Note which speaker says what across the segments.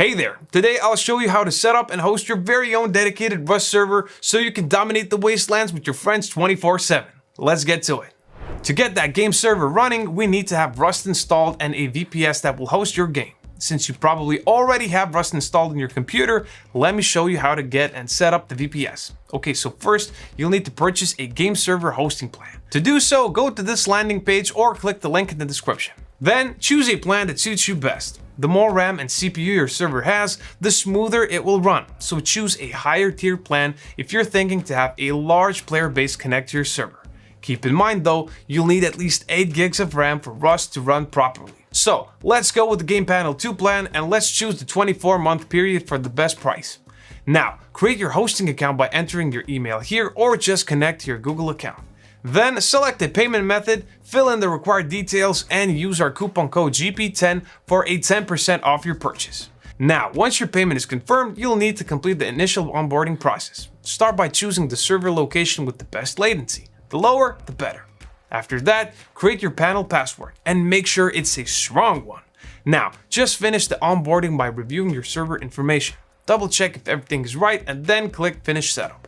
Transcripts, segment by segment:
Speaker 1: Hey there, today I'll show you how to set up and host your very own dedicated Rust server so you can dominate the wastelands with your friends 24/7. Let's get to it. To get that game server running, we need to have Rust installed and a VPS that will host your game. Since you probably already have Rust installed on your computer, let me show you how to get and set up the VPS. Okay, so first, you'll need to purchase a game server hosting plan. To do so, go to this landing page or click the link in the description. Then, choose a plan that suits you best. The more RAM and CPU your server has, the smoother it will run, so choose a higher tier plan if you're thinking to have a large player base connect to your server. Keep in mind though, you'll need at least 8 gigs of RAM for Rust to run properly. So, let's go with the Game Panel 2 plan and let's choose the 24-month period for the best price. Now, create your hosting account by entering your email here or just connect to your Google account. Then select a payment method, fill in the required details, and use our coupon code GP10 for a 10% off your purchase. Now, once your payment is confirmed, you'll need to complete the initial onboarding process. Start by choosing the server location with the best latency. The lower, the better. After that, create your panel password and make sure it's a strong one. Now, just finish the onboarding by reviewing your server information. Double check if everything is right and then click Finish Setup.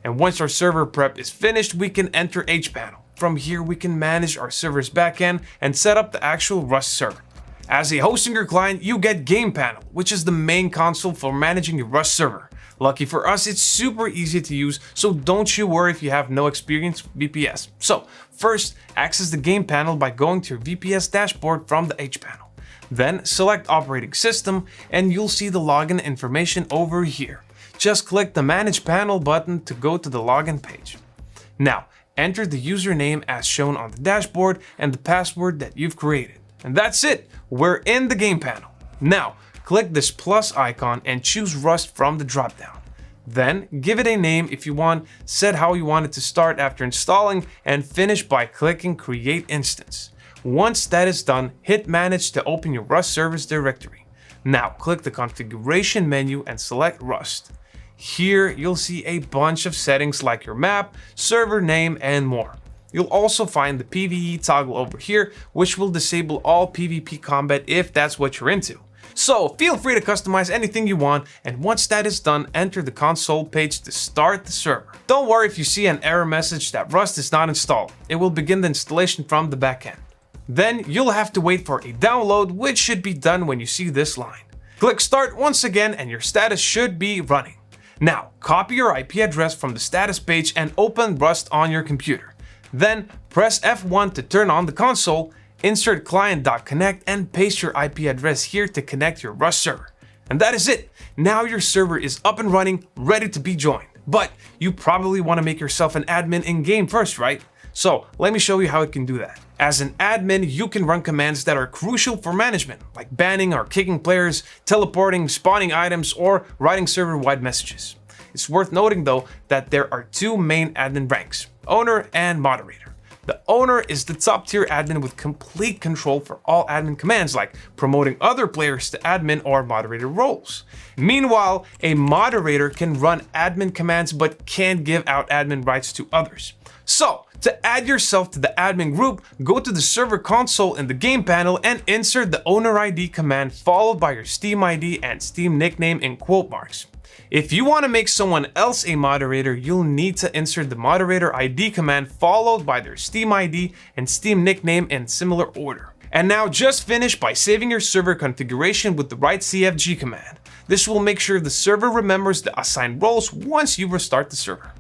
Speaker 1: And once our server prep is finished, we can enter hPanel. From here, we can manage our server's backend and set up the actual Rust server. As a Hostinger client, you get Game Panel, which is the main console for managing your Rust server. Lucky for us, it's super easy to use, so don't you worry if you have no experience with VPS. So, first, access the Game Panel by going to your VPS dashboard from the hPanel. Then, select Operating System, and you'll see the login information over here. Just click the Manage Panel button to go to the login page. Now, enter the username as shown on the dashboard and the password that you've created. And that's it, we're in the Game Panel. Now, click this plus icon and choose Rust from the dropdown. Then, give it a name if you want, set how you want it to start after installing, and finish by clicking Create Instance. Once that is done, hit Manage to open your Rust service directory. Now, click the configuration menu and select Rust. Here, you'll see a bunch of settings like your map, server name, and more. You'll also find the PvE toggle over here, which will disable all PvP combat if that's what you're into. So feel free to customize anything you want, and once that is done, enter the console page to start the server. Don't worry if you see an error message that Rust is not installed. It will begin the installation from the backend. Then you'll have to wait for a download, which should be done when you see this line. Click Start once again and your status should be running. Now, copy your IP address from the status page and open Rust on your computer. Then, press F1 to turn on the console, insert client.connect and paste your IP address here to connect your Rust server. And that is it. Now your server is up and running, ready to be joined. But you probably want to make yourself an admin in-game first, right? So, let me show you how it can do that. As an admin, you can run commands that are crucial for management, like banning or kicking players, teleporting, spawning items, or writing server-wide messages. It's worth noting though that there are two main admin ranks, owner and moderator. The owner is the top tier admin with complete control for all admin commands like promoting other players to admin or moderator roles. Meanwhile, a moderator can run admin commands but can't give out admin rights to others. So, to add yourself to the admin group, go to the server console in the Game Panel and insert the owner ID command followed by your Steam ID and Steam nickname in quote marks. If you want to make someone else a moderator, you'll need to insert the moderator ID command followed by their Steam ID and Steam nickname in similar order. And now just finish by saving your server configuration with the right CFG command. This will make sure the server remembers the assigned roles once you restart the server.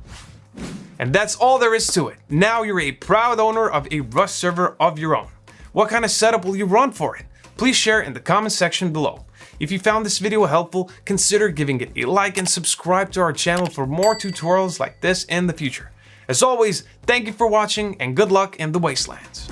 Speaker 1: And that's all there is to it. Now you're a proud owner of a Rust server of your own. What kind of setup will you run for it? Please share in the comment section below. If you found this video helpful, consider giving it a like and subscribe to our channel for more tutorials like this in the future. As always, thank you for watching and good luck in the Wastelands.